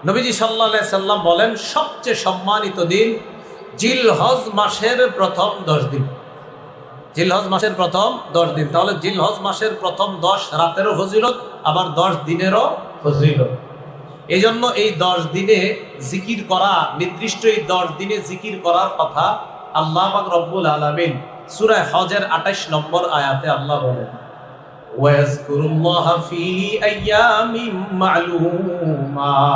নবীজি সাল্লাল্লাহু আলাইহি সাল্লাম বলেন, সবচেয়ে সম্মানিত দিন জিলহজ মাসের প্রথম 10 দিন। জিলহজ মাসের প্রথম 10 দিন। তাহলে জিলহজ মাসের প্রথম 10 রাতেরও ফজিলত, আবার 10 দিনেরও ফজিলত। এই জন্য এই 10 দিনে জিকির করা, নির্দিষ্ট এই 10 দিনে জিকির করার কথা আল্লাহ পাক রব্বুল আলামিন সূরা হজের 28 নম্বর আয়াতে আল্লাহ বলেন, ওয়াজকুরুল্লাহা ফি আইয়ামিম মা'লুমাত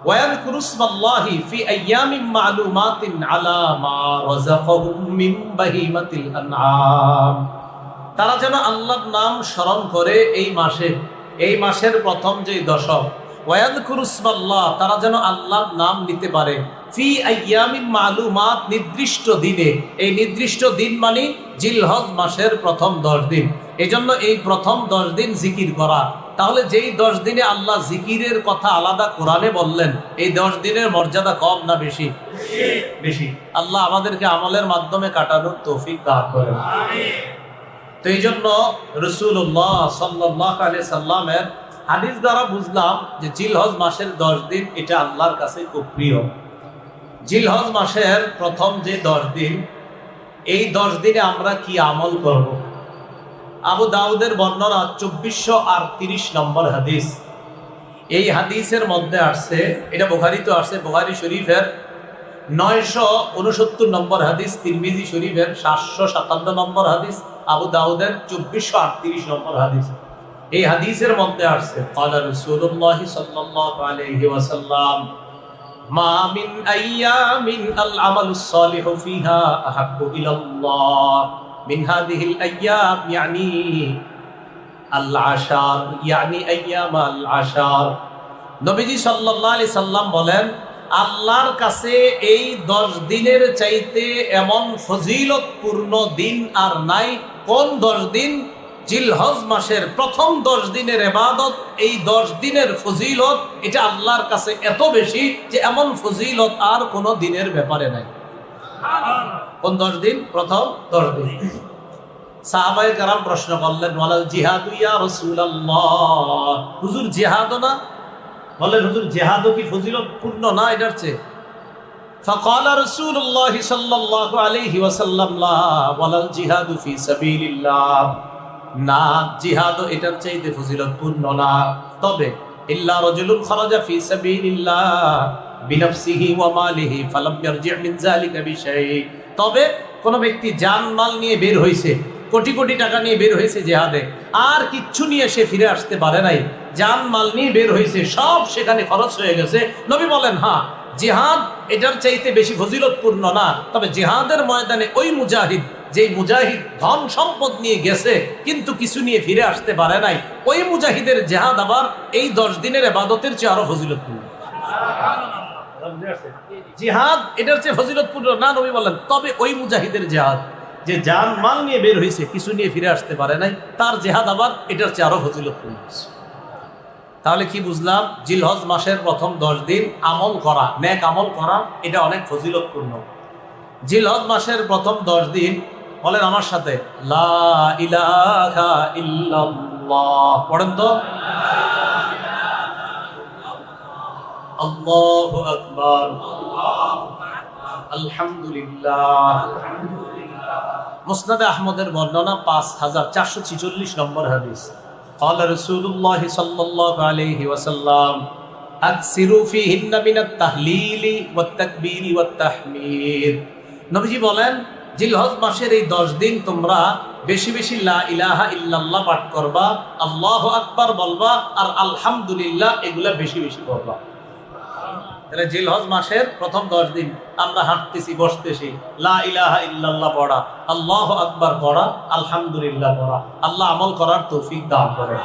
ওয়াযকুরু ইসমাল্লাহি ফি আইয়ামিম মা'লুমাতিন আলা মা রাযাকাহুম মিন বাহিমাতিল আনআম। তারা যেন আল্লাহর নাম স্মরণ করে এই মাসের প্রথম যে দশক, ওয়াযকুরু ইসমাল্লাহ, তারা যেন আল্লাহর নাম নিতে পারে, ফি আইয়ামিম মা'লুমাত, নির্দিষ্ট দিনে। এই নির্দিষ্ট দিন মানে জিলহজ মাসের প্রথম 10 দিন। এজন্য এই প্রথম 10 দিন জিকির করা। তাহলে যেই 10 দিনে আল্লাহ জিকিরের কথা আলাদা কোরআনে বললেন, এই 10 দিনের মর্যাদা কম না বেশি? বেশি। আল্লাহ আমাদেরকে আমলের মাধ্যমে কাটানোর তৌফিক দান করেন। তো এই জন্য রাসূলুল্লাহ সাল্লাল্লাহু আলাইহি সাল্লামের হাদিস দ্বারা বুঝলাম যে জিলহজ মাসের 10 দিন এটা আল্লাহর কাছে খুব প্রিয়। জিলহজ মাসের প্রথম যে 10 দিন, এই 10 দিনে আমরা কি আমল করব? আবু দাউদের বর্ণনা 2438 নম্বর হাদিস। এই হাদিসের মধ্যে আসছে, এটা বুখারীতে আসছে, বুখারী শরীফের 969 নম্বর হাদিস, তিরমিজি শরীফের 757 নম্বর হাদিস, আবু দাউদের 2438 নম্বর হাদিস। এই হাদিসের মধ্যে আসছে, ক্বালা রাসূলুল্লাহ সাল্লাল্লাহু আলাইহি ওয়াসাল্লাম, মা মিন আইয়ামিন আল আমালুস সালিহু ফিহা আহাব্বু ইলাল্লাহ মিন হাযিহিল আইয়াম, ইয়ানি আল আশার, ইয়ানি আইয়াম আল আশার। নবীজি সাল্লাল্লাহু আলাইহি সাল্লাম বলেন, আল্লাহর কাছে এই 10 দিনের চাইতে এমন ফজিলতপূর্ণ দিন আর নাই। কোন 10 দিন? জিলহজ মাসের প্রথম 10 দিনের ইবাদত, এই 10 দিনের ফজিলত এটা আল্লাহর কাছে এত বেশি যে এমন ফজিলত আর কোন দিনের ব্যাপারে নাই। কোন 10 দিন? প্রথম 10 দিন। সাহাবায়ে কেরাম প্রশ্ন করলেন, ওয়ালাল জিহাদু ইয়া রাসূলুল্লাহ, হুজুর জিহাদ না? বলেন, হুজুর জিহাদও কি ফজিলতপূর্ণ না এটার চেয়ে? ফাকালা রাসূলুল্লাহ সাল্লাল্লাহু আলাইহি ওয়াসাল্লাম, লা ওয়ালাল জিহাদু ফি সাবিলিল্লাহ, না, জিহাদও এটার চাইতে ফজিলতপূর্ণ না। তবে ইল্লা রাজুলুন খারাজা ফি সাবিলিল্লাহ বিনাফসিহি ওয়া মালিহি ফালাম ইয়ারজি' মিন যালিকা বিশাই, তবে কোন ব্যক্তি জান মাল নিয়ে বের হইছে, কোটি কোটি টাকা নিয়ে বের হয়েছে জিহাদে, আর কিচ্ছু নিয়ে সে ফিরে আসতে পারে নাই, জান মাল নিয়ে বের হয়েছে, সব সেখানে খরচ হয়ে গেছে। নবী বলেন, হ্যাঁ, জিহাদ এটার চাইতে বেশি ফজিলতপূর্ণ না। তবে জিহাদের ময়দানে ওই মুজাহিদ, যেই মুজাহিদ ধন সম্পদ নিয়ে গেছে কিন্তু কিছু নিয়ে ফিরে আসতে পারে নাই, ওই মুজাহিদের জিহাদ আবার এই 10 দিনের ইবাদতের চেয়ে আরো ফজিলতপূর্ণ। জিহাদ এটার চেয়ে ফজিলতপূর্ণ না, নবী বলেন, তবে ওই মুজাহিদের জিহাদ যে জান মাল নিয়ে বের হয়েছে, কিছু নিয়ে ফিরে আসতে পারে নাই, তার জিহাদ আবার এটার চেয়ে আরো ফজিলতপূর্ণ। তাহলে কি বুঝলাম? জিলহজ মাসের প্রথম 10 দিন আমল করা, নেক আমল করা, এটা অনেক ফজিলতপূর্ণ। জিলহজ মাসের প্রথম 10 দিন বলেন আমার সাথে, লা ইলাহা ইল্লাল্লাহ, পড়েন তো, আল্লাহু আকবার, আলহামদুলিল্লাহ। মুসনাদে আহমদের বর্ণনা 5446 নম্বর হাদিস। قال رسول الله صلى الله عليه وسلم اكثروا فيهن من التهليل والتكبير والتحميد। নবীজি বলেন, জিলহজ মাসের এই 10 দিন তোমরা বেশি বেশি লা ইলাহা ইল্লাল্লাহ পাঠ করবা, আল্লাহু আকবার বলবা, আর আলহামদুলিল্লাহ এগুলা বেশি বেশি করবা। তাহলে জিলহজ মাসের প্রথম 10 দিন আমরা হাঁটতেছি, বসতেছি, লা ইলাহা ইল্লাল্লাহ পড়া, আল্লাহু আকবার পড়া, আলহামদুলিল্লাহ পড়া। আল্লাহ আমল করার তৌফিক দান করেন।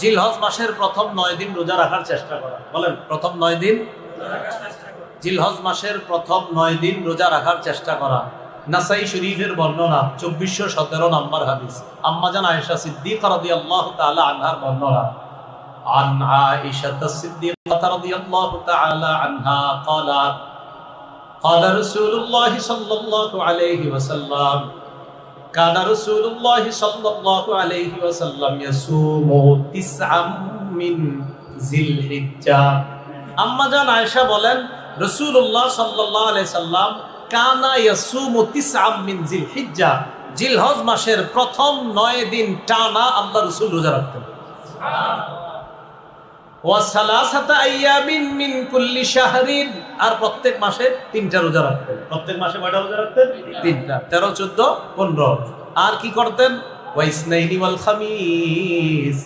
জিলহজ মাসের প্রথম 9 দিন রোজা রাখার চেষ্টা করা। বলেন, প্রথম 9 দিন জিলহজ মাসের প্রথম 9 দিন রোজা রাখার চেষ্টা করা। নাসাই শরীফের বর্ণনা 2417 নম্বর হাদিস। আম্মা জান আয়েশা সিদ্দিকা রাদিয়াল্লাহু তাআলা আনহার বর্ণনা, عن عائشة الصديقة رضي الله تعالى عنها قالت قال رسول الله صلى الله عليه وسلم كان رسول الله صلى الله عليه وسلم يصوم 9 من জিলহিজ্জা। আম্মা জান আয়েশা বলেন রাসূলুল্লাহ সাল্লাল্লাহু আলাইহি সাল্লাম কানা ইয়াসুমু তিসআম মিন জিলহিজ্জা, জিলহজ মাসের প্রথম 9 দিন টানা আল্লাহ রাসূল রোজা রাখতেন। ওয়া সালাসাতা আইয়ামিন মিন কুল্লি শাহরিন, আর প্রত্যেক মাসে 3টা রোজা রাখতেন। প্রত্যেক মাসে কয়টা রোজা রাখতেন? 3টা। 13, 14, 15। আর কি করতেন? ওয়া ইসনাইনি ওয়াল খামিস,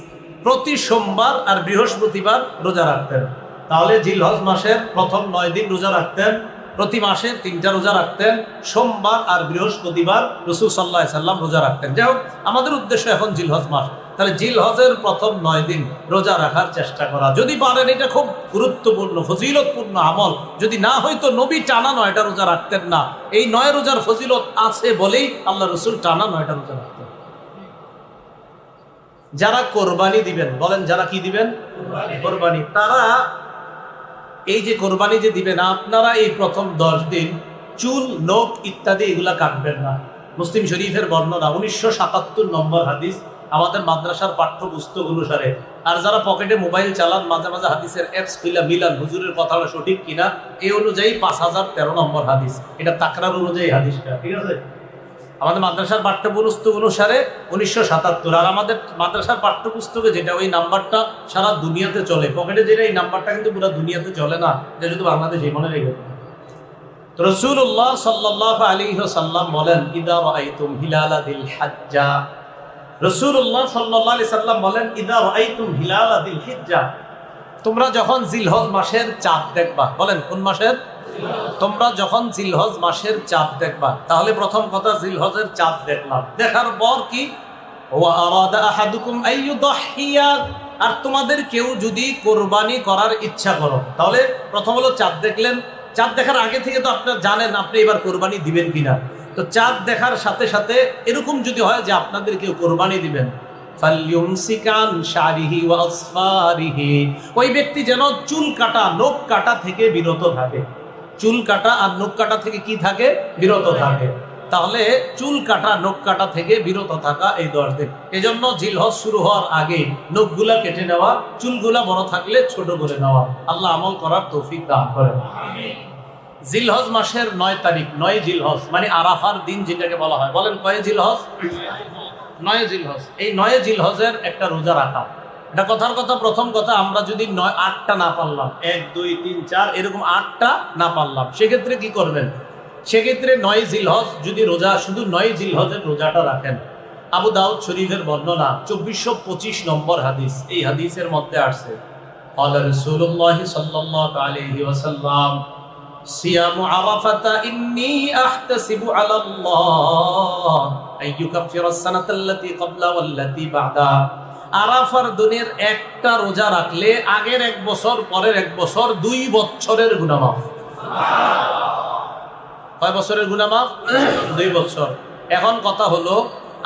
প্রতি সোমবার আর বৃহস্পতিবার রোজা রাখতেন। তাহলে জিলহজ মাসের প্রথম 9 দিন রোজা রাখতেন, প্রতি মাসে 3টা রোজা রাখতেন, সোমবার আর বৃহস্পতিবার রাসূল সাল্লাল্লাহু আলাইহি সাল্লাম রোজা রাখতেন। যাই হোক, আমাদের উদ্দেশ্য এখন জিলহজ মাস, তাহলে জিলহজের প্রথম 9 দিন রোজা রাখার চেষ্টা করা, যদি পারেন। এটা খুব গুরুত্বপূর্ণ ফজিলতপূর্ণ আমল। যদি না হয়তো নবী টানা 9টা রোজা রাখতেন না। এই 9 রোজার ফজিলত আছে বলেই আল্লাহ রাসূল টানা 9টা রোজা রাখতেন। যারা কোরবানি দিবেন, বলেন যারা কি দিবেন? কোরবানি। তারা এই যে কোরবানি যে দিবেন, আপনারা এই প্রথম 10 দিন চুল, নখ ইত্যাদি এগুলা কাটবেন না। মুসলিম শরীফের বর্ণনা, 1977 নম্বর হাদিস, আমাদের মাদ্রাসার পাঠ্যপুস্তক অনুসারে। আর যারা পকেটে মোবাইল চালান, মাঝে মাঝে হাদিসের অ্যাপস খুলে মিলান হুজুরের কথাটা সঠিক কিনা, এই অনুযায়ী 5013 নম্বর হাদিস, এটা তাকরার অনুযায়ী হাদিসটা, ঠিক আছে? আমাদের মাদ্রাসার পাঠ্যপুস্তক অনুসারে 1977। আর আমাদের মাদ্রাসার পাঠ্যপুস্তকে যেটা, ওই নাম্বারটা সারা দুনিয়াতে চলে। পকেটে যেটা, এই নাম্বারটা কিন্তু পুরো দুনিয়াতে চলে না, এটা শুধু বাংলাদেশে মনে রেখে। তো রাসূলুল্লাহ সাল্লাল্লাহু আলাইহি ওয়াসাল্লাম বলেন ইদা রাআইতুম হিলালা দিল হজ্জা, রাসূলুল্লাহ সাল্লাল্লাহু আলাইহি সাল্লাম বলেন ইদা রাআইতুম হিলালা দিল হিজ্জা, তোমরা যখন জিলহজ মাসের চাঁদ দেখবা। বলেন কোন মাসের? তোমরা যখন জিলহজ মাসের চাঁদ দেখবা, তাহলে প্রথম কথা জিলহজের চাঁদ দেখলাম, দেখার পর কি? ওয়া আরাদা আহাদুকুম আইয়ুদহিয়া, আর তোমাদের কেউ যদি কোরবানি করার ইচ্ছা করো, তাহলে প্রথম হলো চাঁদ দেখলেন। চাঁদ দেখার আগে থেকে তো আপনারা জানেন আপনি এবার কোরবানি দিবেন কিনা। তো চাঁদ দেখার সাথে সাথে এরকম যদি হয় যে আপনাদের কেউ কোরবানি দিবেন, ফালইউমসিকান শারিহি ওয়া আসফারিহি, ওই ব্যক্তি যেন চুল কাটা, নখ কাটা থেকে বিরত থাকে। চুল কাটা আর নখ কাটা থেকে কি থাকে? বিরত থাকে। তাহলে চুল কাটা, নখ কাটা থেকে বিরত থাকা এই 10 দিন। এজন্য জিলহজ শুরু হওয়ার আগে নখগুলা কেটে নেওয়া, চুলগুলা বড় থাকলে ছোট করে নেওয়া। আল্লাহ আমল করার তৌফিক দান করেন। জিলহজ মাসের 9 তারিখ, 9 জিলহজ মানে আরাফার দিন যেটাকে বলা হয়। বলেন কয় জিলহজ? 9 জিলহজ। এই 9 জিলহজের একটা রোজা রাখা, এটা কথার কথা। প্রথম কথা, আমরা যদি 8টা না পারলাম, 1, 2, 3, 4 এরকম 8টা না পারলাম, সেক্ষেত্রে কি করবেন? সেক্ষেত্রে 9 জিলহজ যদি রোজা, শুধু 9 জিলহজের রোজাটা রাখেন। আবু দাউদ শরীফের বর্ণনা, 2425 নম্বর হাদিস। এই হাদিসের মধ্যে আসছে ক্বালা রাসূলুল্লাহ সাল্লাল্লাহু আলাইহি ওয়াসাল্লাম সিয়ামু আরাফাতা ইন্নী আহতাসিবু আলাল্লাহ আইয়ুকাফিরাস সানাতাল্লাতী ক্বাবলা ওয়াল্লাতী বা'দা। আরাফার দিনের একটা রোজা রাখলে আগের 1 বছর, পরের 1 বছর, 2 বছরের গুনাহ মাফ। কয় বছরের গুনাহ মাফ? 2 বছর। এখন কথা হলো,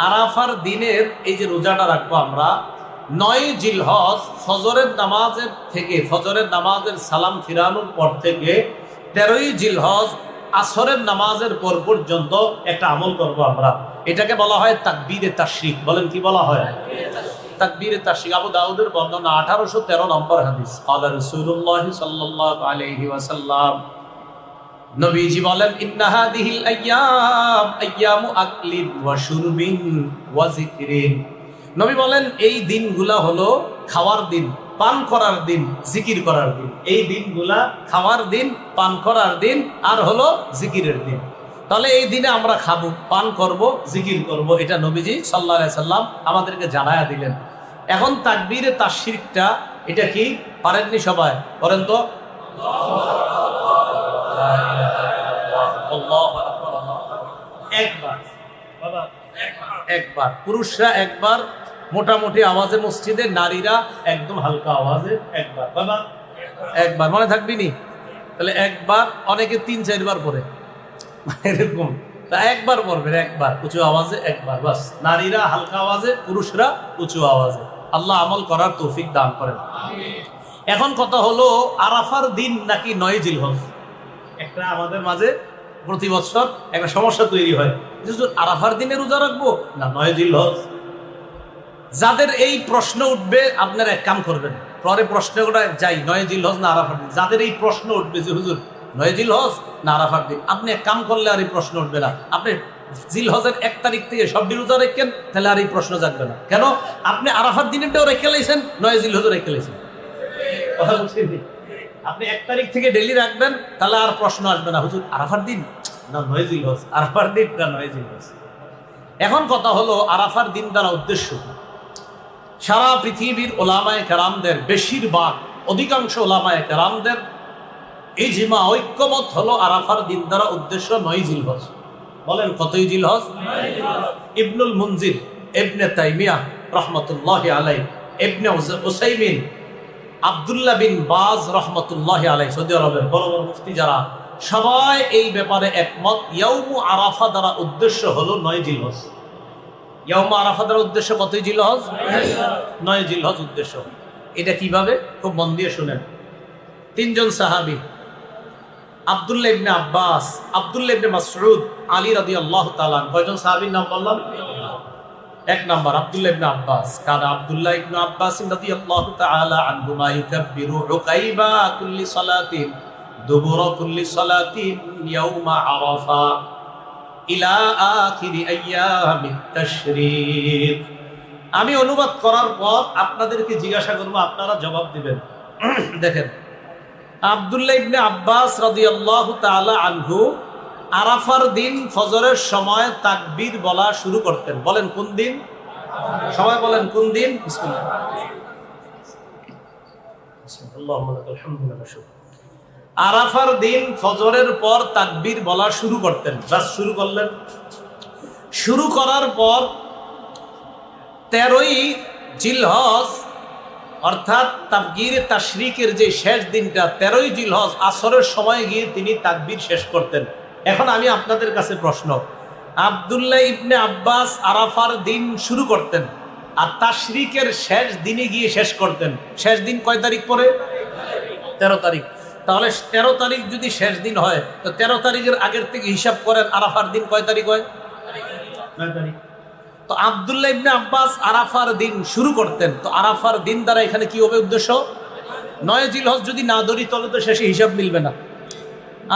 আরাফার দিনের এই যে রোজাটা রাখবো আমরা, 9 জিলহজ ফজরের নামাজের থেকে, ফজরের নামাজের সালাম ফিরানোর পর থেকে 13ই জিলহজ আসরের নামাজের পর পর্যন্ত একটা আমল করব আমরা। এটাকে বলা হয় তাকবীরে তাশরিক। বলেন কি বলা হয়? তাকবীরে তাশরিক। আবু দাউদের বর্ণনা, 1813 নম্বর হাদিস। ক্বালা রাসূলুল্লাহ সাল্লাল্লাহু আলাইহি ওয়াসাল্লাম, নবীজি বলেন ইন্না হাদিহিল আইয়াম আইয়ামু আকলিন ওয়া শুরবিন ওয়া যিকরিন। নবী বলেন এই দিনগুলা হলো খাওয়ার দিন, পান করার দিন, জিকির করার দিন। এই দিনগুলা খাওয়ার দিন, পান করার দিন, আর হলো জিকিরের দিন। তাহলে এই দিনে আমরা খাবো, পান করব, জিকির করব, এটা নবীজি সাল্লাল্লাহু আলাইহি সাল্লাম আমাদেরকে জানায়া দিলেন। এখন তাকবীরে তাশরিকটা এটা কি পারেননি সবাই? করেন তো। একবার পুরুষরা একবার মোটামুটি আওয়াজে মসজিদে, নারীরা একদম হালকা আওয়াজে একবার। বাবা একবার মনে থাকবি নি? তাহলে একবার, অনেকে 3-4 বার পড়ে এরকম। তা একবার পড়বেন, একবার উঁচু আওয়াজে একবার, বাস। নারীরা হালকা আওয়াজে, পুরুষরা উঁচু আওয়াজে। আল্লাহ আমল করার তৌফিক দান করেন। এখন কথা হলো, আরাফার দিন নাকি 9 জিলহজ? একটা আমাদের মাঝে প্রতি বছর একটা সমস্যা তৈরি হয়, আরাফার দিনে রোজা রাখবো না 9 জিলহজ? যাদের এই প্রশ্ন উঠবে, আপনারা এক কাম করবেন, পরে প্রশ্নটা যাই 9 জিলহজ না আরাফার দিন। যাদের এই প্রশ্ন উঠবে যে হুজুর 9 জিলহজ না আরাফার দিন, আপনি এক কাম করলে আর এই প্রশ্ন উঠবে না। আপনি জিলহজের 1 তারিখ থেকে সব রোজা রেখেন, তাহলে আর এই প্রশ্ন জাগবে না। কেন? আপনি আরাফার দিনেরটাও রেখে লাইছেন, 9 জিলহজও রেখে লাইছেন। কথা বলছি, আপনি 1 তারিখ থেকে ডেলি রাখবেন, তাহলে আর প্রশ্ন আসবে না হুজুর আরাফার দিন না 9 জিলহজ, আরাফার দিন না 9 জিলহজ। এখন কথা হলো আরাফার দিন দ্বারা উদ্দেশ্য কি? সারা পৃথিবীর ওলামায়ে কেরামদের বেশিরভাগ অধিকাংশ ওলামায়ে কেরামদের ইজমা ঐক্যমত হলো আরাফার দিন দ্বারা উদ্দেশ্য 9 জিলহজ। বলেন কতই জিলহজ? ইবনুল মুনজির, ইবনে তাইমিয়া রহমতুল্লাহি আলাইহি, ইবনে উসাইমিন, আব্দুল্লাহ বিন বাজ রহমতুল্লাহি আলাইহি, সৌদি আরবের বড় বড় মুফতি যারা, সবাই এই ব্যাপারে একমত। ইয়াউমু আরাফা দ্বারা উদ্দেশ্য হলো 9 জিলহজ। ইয়াউমু আরাফা দ্বারা উদ্দেশ্য কতই জিলহজ? 9 জিলহজ উদ্দেশ্য। এটা কিভাবে? খুব মন দিয়ে শুনেন। 3 জন সাহাবী, আব্দুল্লাহ ইবনে আব্বাস, আব্দুল্লাহ ইবনে মাসউদ, আলী রাদিয়াল্লাহু তাআলা। কয়জন সাহাবীর নাম বললাম? 1 নাম্বার আব্দুল্লাহ ইবনে আব্বাস। কারণ আব্দুল্লাহ ইবনে আব্বাস রাদিয়াল্লাহু তাআলা আনহুমা ইউকাব্বিরু উকাইবা কুল্লি সালাতিন দুবুরা কুল্লি সালাতিন ইয়াউমা আরাফা ইলা আখিরি আইয়ামিত তাশরীক। আমি অনুবাদ করার পর আপনাদেরকে জিজ্ঞাসা করব, আপনারা জবাব দিবেন। দেখেন, আব্দুল্লাহ ইবনে আব্বাস রাদিয়াল্লাহু তাআলা আনহু আরাফার দিন ফজরের সময় তাকবীর বলা শুরু করতেন। বলেন কোন দিন? সবাই বলেন কোন দিন? বিসমিল্লাহ। আল্লাহুম্মা লাকাল হামদু ওয়া শুকর। আরাফার দিন ফজরের পর তাকবীর বলা শুরু করতেন। বাস শুরু করলেন। শুরু করার পর 13ই জিলহজ অর্থাৎ তাকবীরে তাশরিকের যে শেষ দিনটা 13ই জিলহজ আসরের সময় গিয়ে তিনি তাকবীর শেষ করতেন। এখন আমি আপনাদের কাছে প্রশ্ন, আব্দুল্লাহ ইবনে আব্বাস আরাফার দিন শুরু করতেন আর তাশরিকের শেষ দিনে গিয়ে শেষ করতেন। শেষ দিন কয় তারিখ পরে? 13 তারিখ। তাহলে 13 তারিখ যদি শেষ দিন হয়, তো 13 তারিখের আগের থেকে হিসাব করেন আরাফার দিন কয় তারিখ হয়? 9 তারিখ। তো আব্দুল্লাহ ইবনে আব্বাস আরাফার দিন শুরু করতেন। তো আরাফার দিন দ্বারা এখানে কি হবে উদ্দেশ্য? 9 জিলহজ যদি না ধরি তাহলে তো শেষে হিসাব মিলবে না।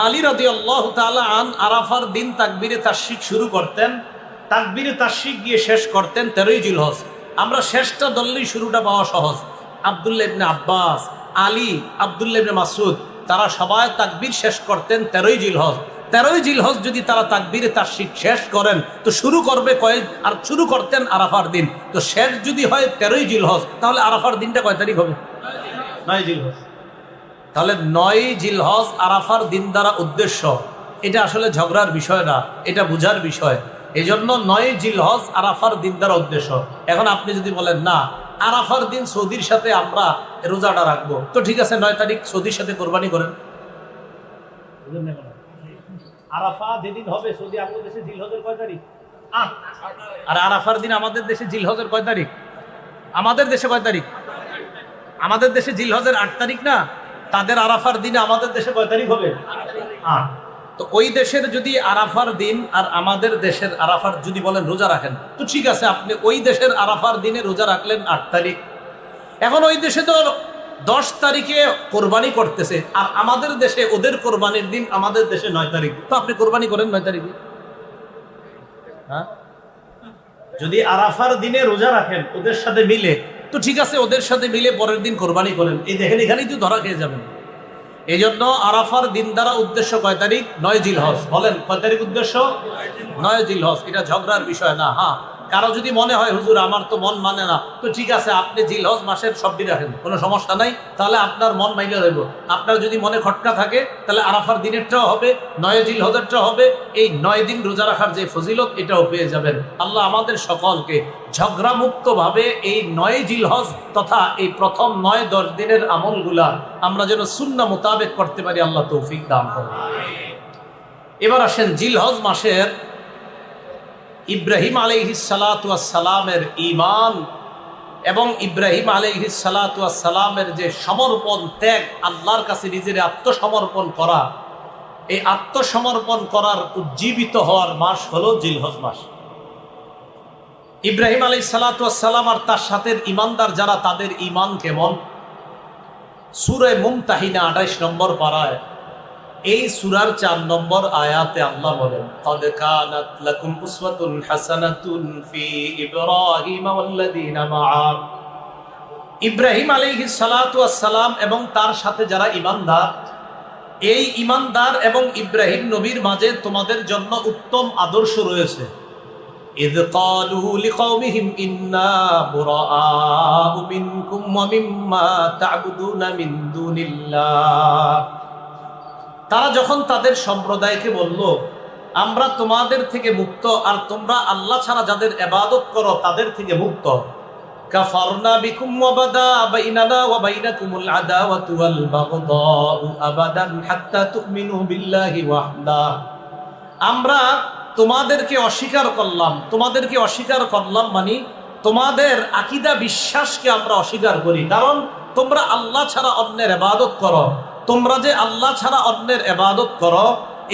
আলী রাদিয়াল্লাহু তাআলা আন আরাফার দিন তাকবীরে তাশরিক শুরু করতেন, তাকবীরে তাশরিক গিয়ে শেষ করতেন 13ই জিলহজ। আমরা শেষটা ধরলেই শুরুটা পাওয়া সহজ। আব্দুল্লাহ ইবনে আব্বাস, আলী, আব্দুল্লাহ ইবনে মাসউদ তারা সবাই তাকবীর শেষ করতেন 13ই জিলহজ। 13ই জিলহজ যদি তারা তাকবীরে তাশরিক শেষ করেন তো শুরু করবে আর শুরু করতেন আরাফার দিন। তো শেষ যদি হয় 13ই জিলহজ, তাহলে আরাফার দিনটা কয় তারিখ হবে? 9 জিলহজ। তাহলে 9 জিলহজ আরাফার দিন দ্বারা উদ্দেশ্য। এটা আসলে ঝগড়ার বিষয় না, এটা বুঝার বিষয়। এই জন্য 9 জিলহজ আরাফার দিন দ্বারা উদ্দেশ্য। এখন আপনি যদি বলেন না আরাফার দিন সৌদির সাথে আমরা রোজাটা রাখবো, তো ঠিক আছে 9 তারিখ সৌদির সাথে কোরবানি করেন। আরাফা যেদিন হবে সৌদি আমাদের দেশে জিলহজের কয় তারিখ? 8। আর আরাফার দিন আমাদের দেশে জিলহজের কয় তারিখ? আমাদের দেশে কয় তারিখ? আমাদের দেশে জিলহজের 8 তারিখ না? তাদের আরাফার দিনে আমাদের দেশে কয় তারিখ হবে? 8। তো ওই দেশের যদি আরাফার দিন আর আমাদের দেশের আরাফার যদি বলেন রোজা রাখেন, তো ঠিক আছে, আপনি ওই দেশের আরাফার দিনে রোজা রাখলেন 8 তারিখ। এখন ওই দেশে তো 10 তারিখে কোরবানি করতেছে, আর আমাদের দেশে ওদের কোরবানির দিন আমাদের দেশে 9 তারিখ। তো আপনি কোরবানি করেন 9 তারিখে। হ্যাঁ, যদি আরাফার দিনে রোজা রাখেন ওদের সাথে মিলে, তো ঠিক আছে, ওদের সাথে মিলে পরের দিন কোরবানি করেন। এই দেখেন এখানেই তো ধরা খেয়ে যাবেন। এই জন্য আরাফার দিন দ্বারা উদ্দেশ্য কয় তারিখ? 9 জিলহজ। বলেন কয় তারিখ উদ্দেশ্য? 9 জিলহজ। এটা ঝগড়ার বিষয় না। হ্যাঁ, কারো যদি মনে হয় হুজুর আমার তো মন মানে না, তো ঠিক আছে, আপনি জিলহজ মাসের সব দিন রাখেন, কোনো সমস্যা নাই। তাহলে আপনার মন মাইলে দেব। আপনার যদি মনে খটকা থাকে তাহলে আরাফার দিনেরটাও হবে, 9 জিলহজেরটাও হবে। এই 9 দিন রোজা রাখার যে ফজিলত এটাও পেয়ে যাবেন। আল্লাহ আমাদের সকলকে ঝগড়ামুক্তভাবে এই 9 জিলহজ তথা এই প্রথম 9-10 দিনের আমলগুলা আমরা যেন সুন্নাহ মোতাবেক করতে পারি, আল্লাহ তৌফিক দান করুন। এবার আসেন জিলহজ মাসের ইব্রাহিম আলাইহিস সালাতু ওয়াস সালামের ঈমান এবং ইব্রাহিম আলাইহিস সালাতু ওয়াস সালামের যে সমর্পণ, ত্যাগ, আল্লাহর কাছে নিজের আত্মসমর্পণ করা, এই আত্মসমর্পণ করার উজ্জীবিত হওয়ার মাস হলো জিলহজ মাস। ইব্রাহিম আলাইহিস সালাতু ওয়াস সালাম আর তার সাথে ঈমানদার যারা, তাদের ঈমান কেমন? সূরা মুমতাহিনা 28 নম্বর পারায় এই সূরার 4 নম্বর আয়াতে আল্লাহ বলেন, ক্বাদ কানাত লাকুম উসওয়াতুন হাসানাতুন ফি ইব্রাহিম ওয়াল্লাযীনা মাআ। ইব্রাহিম আলাইহিস সালাতু ওয়াস সালাম এবং তার সাথে যারা ঈমানদার, এই ঈমানদার এবং ইব্রাহিম নবীর মাঝে তোমাদের জন্য উত্তম আদর্শ রয়েছে। ইয ক্বালু লিকাওমিহিম ইন্না বুরাআউ মিনকুম ওয়া মিম্মা তা'বুদুনা মিন দুনিল্লাহ। তারা যখন তাদের সম্প্রদায়কে বলল, আমরা তোমাদের থেকে মুক্ত, আর তোমরা আল্লাহ ছাড়া যাদের ইবাদত করো তাদের থেকে মুক্ত। কাফারনা বিকুম ওয়া বাদা বাইনানা ওয়া বাইনাকুমুল আদাওয়াতু ওয়াল বাগদাউ আবাদান হাত্তা তুমিনু বিল্লাহি ওয়াহদা। আমরা তোমাদেরকে অস্বীকার করলাম মানে তোমাদের আকীদা বিশ্বাসকে আমরা অস্বীকার করি, কারণ তোমরা আল্লাহ ছাড়া অন্যের ইবাদত করো। তোমরা যে আল্লাহ ছাড়া অন্যের ইবাদত করো,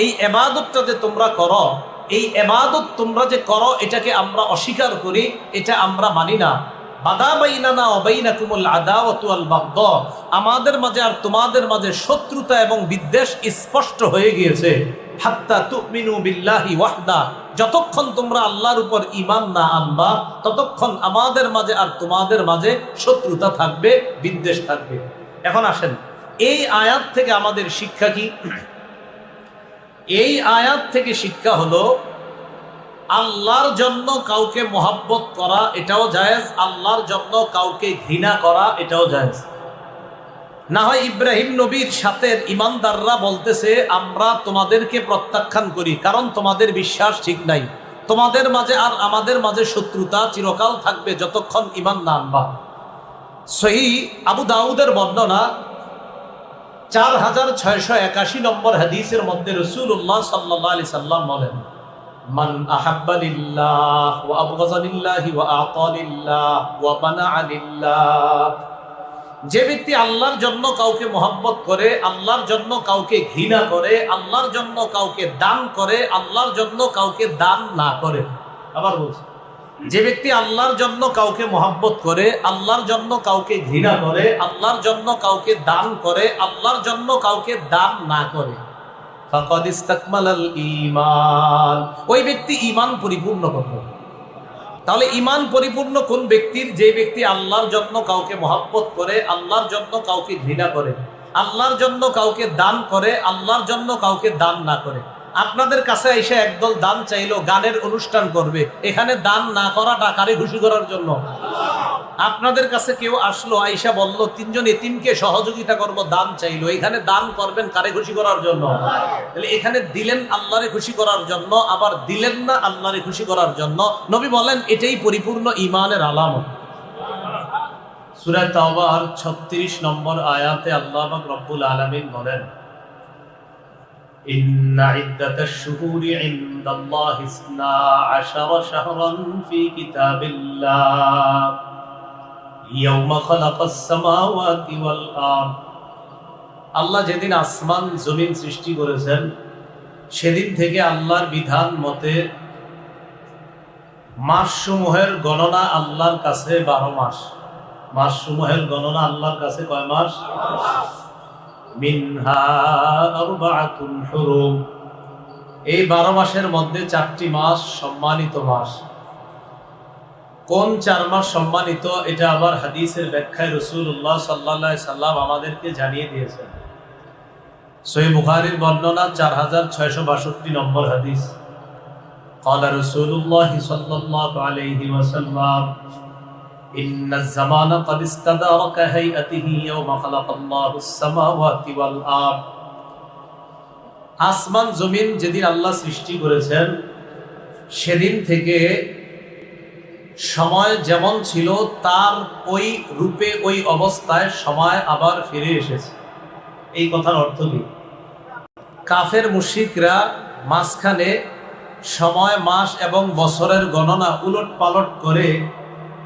এই ইবাদতটা যে তোমরা করো, এই ইবাদত তোমরা যে করো এটাকে আমরা অস্বীকার করি, এটা আমরা মানি না। বাদা বাইনানা ওয়া বাইনাকুমুল আদাওয়াতু ওয়াল বাগদা, আমাদের মাঝে আর তোমাদের মাঝে শত্রুতা এবং বিদ্বেষ স্পষ্ট হয়ে গিয়েছে। হাত্তা তুমিনু বিল্লাহি ওয়াহদা, যতক্ষণ তোমরা আল্লাহর উপর ঈমান না আনবা ততক্ষণ আমাদের মাঝে আর তোমাদের মাঝে শত্রুতা থাকবে, বিদ্বেষ থাকবে। এখন আসেন, এই আয়াত থেকে আমাদের শিক্ষা কি? এই আয়াত থেকে শিক্ষা হলো, আল্লাহর জন্য কাউকে মহব্বত করা এটাও জায়েজ, আল্লাহর জন্য কাউকে ঘৃণা করা এটাও জায়েজ। না হয় ইব্রাহিম নবীর সাথে ঈমানদাররা বলতেছে, আমরা তোমাদেরকে প্রত্যাখ্যান করি কারণ তোমাদের বিশ্বাস ঠিক নাই, তোমাদের মাঝে আর আমাদের মাঝে শত্রুতা চিরকাল থাকবে যতক্ষণ ঈমান না আনবা। সহিহ আবু দাউদের বর্ণনা 4681 নম্বর হাদিসের মধ্যে রাসূলুল্লাহ সাল্লাল্লাহু আলাইহি সাল্লাম বলেন, মান আহাব্বা লিল্লাহ ওয়া আবগাযা লিল্লাহি ওয়া আতা লিল্লাহ ওয়া মানাআ লিল্লাহ। যে ব্যক্তি আল্লাহর জন্য কাউকে মহব্বত করে, আল্লাহর জন্য কাউকে ঘৃণা করে, আল্লাহর জন্য কাউকে দান করে, আল্লাহর জন্য কাউকে দান না করে। আবার বলছি, যে ব্যক্তি আল্লাহর জন্য কাউকে মহব্বত করে, আল্লাহর জন্য কাউকে ঘৃণা করে, আল্লাহর জন্য কাউকে দান করে, আল্লাহর জন্য কাউকে দান না করে, ফাকাদ ইসতাকমালাল ঈমান, ওই ব্যক্তি ঈমান পরিপূর্ণ করলো। তাহলে ঈমান পরিপূর্ণ কোন ব্যক্তির? যে ব্যক্তি আল্লাহর জন্য কাউকে মহব্বত করে, আল্লাহর জন্য কাউকে ঘৃণা করে, আল্লাহর জন্য কাউকে দান করে, আল্লাহর জন্য কাউকে দান না করে। আপনাদের কাছে এসে একদল দান চাইলো, গানের অনুষ্ঠান করবে, এখানে দান না করাটা কারে খুশি করার জন্য? আপনাদের কাছে কেউ আসলো, আয়েশা বলল 3 জন এতিমকে সহযোগিতা করব, দান চাইলো, এখানে দান করবেন কারে খুশি করার জন্য? তাহলে এখানে দিলেন আল্লাহরে খুশি করার জন্য, আবার দিলেন না আল্লাহরে খুশি করার জন্য। নবী বলেন এটাই পরিপূর্ণ ঈমানের আলামত। সূরা তাওবার 36 নম্বর আয়াতে আল্লাহ পাক রব্বুল আলামিন বলেন, ইন্না ইদ্দাতাশ শুহুরি ইনদাল্লাহি 12 শাহরান ফি কিতাবিল্লাহ ইয়াওমা খালাকাস সামাওয়াতি ওয়াল আরদ। আল্লাহ যেদিন আসমান জমিন সৃষ্টি করেছেন সেদিন থেকে আল্লাহর বিধান মতে মাসসমূহের গণনা আল্লাহর কাছে 12 মাস। মাসসমূহের গণনা আল্লাহর কাছে কয় মাস? মিনহা আরবাআতুন হুরুম। এই 12 মাসের মধ্যে 4টি মাস সম্মানিত মাস। কোন 4 মাস সম্মানিত? এটা আবার হাদিসের ব্যাখ্যায় রাসূলুল্লাহ সাল্লাল্লাহু আলাইহি সাল্লাম আমাদেরকে জানিয়ে দিয়েছেন। সহিহ বুখারীর বর্ণনা 4662 নম্বর হাদিস। ক্বালা রাসূলুল্লাহ সাল্লাল্লাহু আলাইহি ওয়াসাল্লাম, ইন্নাজ জামানা ক্বাদ ইস্তাদারা কাহাইআতিহি ইয়াওমা খালাকাল্লাহুস সামাওয়াতি ওয়াল আরদ। আসমান জমিন যেদিন আল্লাহ সৃষ্টি করেছেন সেদিন থেকে সময় যেমন ছিল তার ওই রূপে ওই অবস্থায় সময় আবার ফিরে এসেছে। এই কথার অর্থ কি? কাফের মুশরিকরা মাঝখানে সময়, মাস এবং বছরের গণনা উলট পালট করে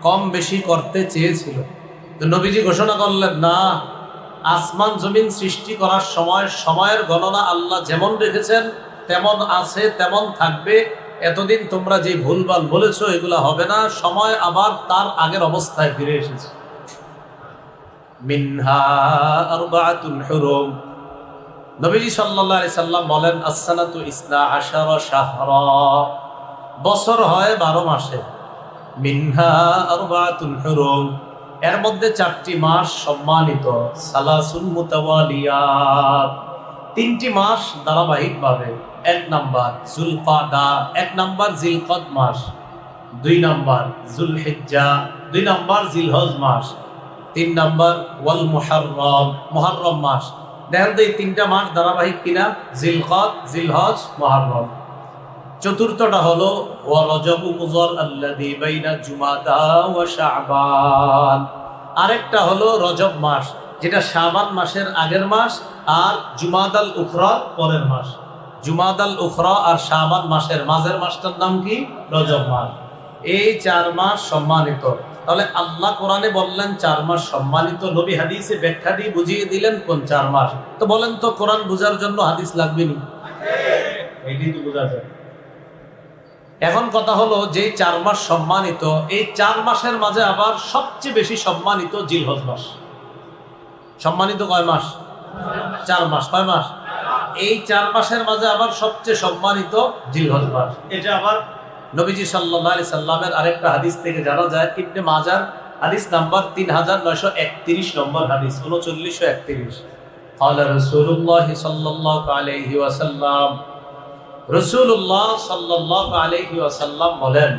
কম বেশি করতে চেয়েছিল। তো নবীজি ঘোষণা করলেন, না, আসমান জমিন সৃষ্টি করার সময় সময়ের গণনা আল্লাহ যেমন রেখেছেন তেমন আছে, তেমন থাকবে। এতদিন তোমরা যে ভুলভাল বলেছো এগুলা হবে না, সময় আবার তার আগের অবস্থায় ফিরে এসেছে। মিনহা আরবাআতুন হুরুম। নবীজি সাল্লাল্লাহু আলাইহি সাল্লাম বলেন, as-sanatu 12 শাহরা, বছর হয় 12 মাসে। মিনহা আরবাআতুন হুরুম, এর মধ্যে 4টি মাস সম্মানিত। সালাসুন মুতাওয়ালিয়াত, 3টি মাস ধারাবাহিকভাবে। 1 নাম্বার যুলকাদা, 1 নাম্বার জিলকদ মাস, 2 নাম্বার যুলহিজ্জা, 2 নাম্বার জিলহজ মাস, 3 নাম্বার ওয়াল মুহাররম, মুহাররম মাস। দেখেন তো এই 3টা মাস ধারাবাহিক কিনা, জিলকদ, জিলহজ, মুহাররম। চতুর্থটা হলো ওয়া রজবু মুযর আল্লাযী বাইনা জুমাদা ওয়া শাবান, আরেকটা হলো রজব মাস, যেটা শাবান মাসের আগের মাস, আর জুমাদাল উখরা পরের মাস। জুমাদাল উখরা আর শাবান মাসের মাঝের মাসটার নাম কি, রজব মাস। এই 4 মাস সম্মানিত। তাহলে আল্লাহ কোরআনে বললেন 4 মাস সম্মানিত, নবী হাদিসে ব্যাখ্যা দিয়ে বুঝিয়ে দিলেন কোন 4 মাস। তো বলেন তো কোরআন বোঝার জন্য হাদিস লাগবে নি? এটাই তো বোঝা যায়। এখন কথা হলো যে 4 মাস সম্মানিত, এই 4 মাসের মাঝে আবার সবচেয়ে বেশি সম্মানিত জিলহজ মাস। সম্মানিত কয় মাস? 4 মাস। কয় মাস? এই 4 মাসের মাঝে আবার সবচেয়ে সম্মানিত জিলহজ মাস। এটা আবার নবীজি সাল্লাল্লাহু আলাইহি সাল্লামের আরেকটা হাদিস থেকে জানা যায়। ইবনে মাজাহ হাদিস নাম্বার 3931 নম্বর হাদিস, 3931। ক্বালা রাসূলুল্লাহ সাল্লাল্লাহু আলাইহি ওয়াসাল্লাম, রাসূলুল্লাহ সাল্লাল্লাহু আলাইহি ওয়াসাল্লাম বলেন,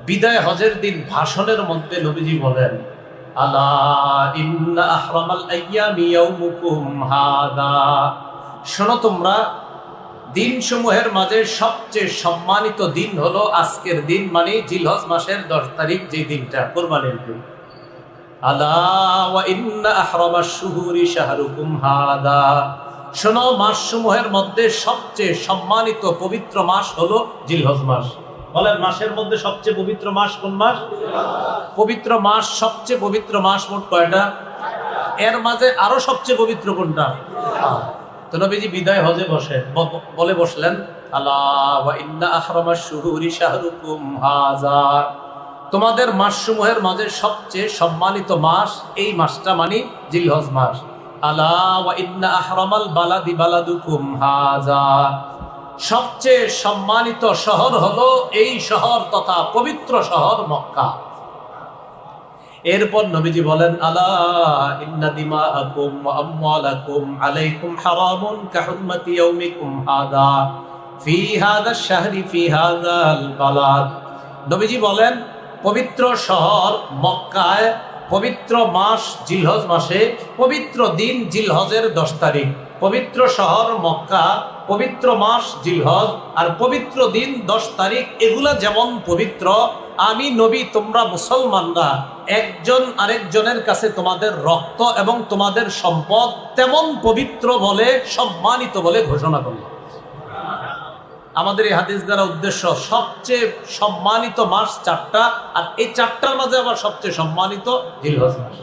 বিদায় হজের দিন ভাষণের মধ্যে নবীজি বলেন, আলা ইন্না আহরামাল আইয়ামি ইয়াউমুকুম হাদা, শোনো তোমরা, দিনসমূহের মাঝে সবচেয়ে সম্মানিত দিন হলো আজকের দিন, মানে জিলহজ মাসের 10 তারিখ, যে দিনটা কুরবানির দিন। আলা ওয়া ইন্না আহরামাশ শুহুরি শাহরুকুম হাদা, শোনো, মাসসমূহের মধ্যে সবচেয়ে সম্মানিত পবিত্র মাস হলো জিলহজ মাস। বলেন, মাসের মধ্যে সবচেয়ে পবিত্র মাস কোন মাস? পবিত্র মাস, সবচেয়ে পবিত্র মাস মোট কয়টা? এর মাঝে আরো সবচেয়ে পবিত্র কোনটা? তো নবীজি বিদায় হজে বলে বসলেন, আলা ওয়া ইন্না আহরামাশ শুহুরি শাহরুকুম হাযা, তোমাদের মাসসমূহের মাঝে সবচেয়ে সম্মানিত মাস এই মাসটা, মানে জিলহজ মাস। আলা ওয়া ইন্না আহরামাল বালাদি বালাদুকুম হাযা, সবচেয়ে সম্মানিত শহর হলো এই শহর তথা পবিত্র শহর মক্কা। এরপর নবীজি বলেন, আলা ইন্না দিমাআকুম ওয়া আমওয়ালাকুম আলাইকুম হারামুন কাহুরমাতি ইয়াউমিকুম হাযা ফি হাযা আশ-শাহরি ফি হাযাল বালাদ। নবীজি বলেন, পবিত্র শহর মক্কায় পবিত্র মাস জিলহজ মাসে, পবিত্র দিন জিলহজের 10 তারিখ, পবিত্র শহর মক্কা, পবিত্র মাস জিলহজ, আর পবিত্র দিন 10 তারিখ, এগুলা যেমন পবিত্র, আমি নবী, তোমরা মুসলমানরা একজন আরেকজনের কাছে তোমাদের রক্ত এবং তোমাদের সম্পদ তেমন পবিত্র বলে, সম্মানিত বলে ঘোষণা করলাম। আমাদের এই হাদিস দ্বারা উদ্দেশ্য, সবচেয়ে সম্মানিত মাস 4টা, আর এই 4টার মাঝে আবার সবচেয়ে সম্মানিত জিলহজ মাস।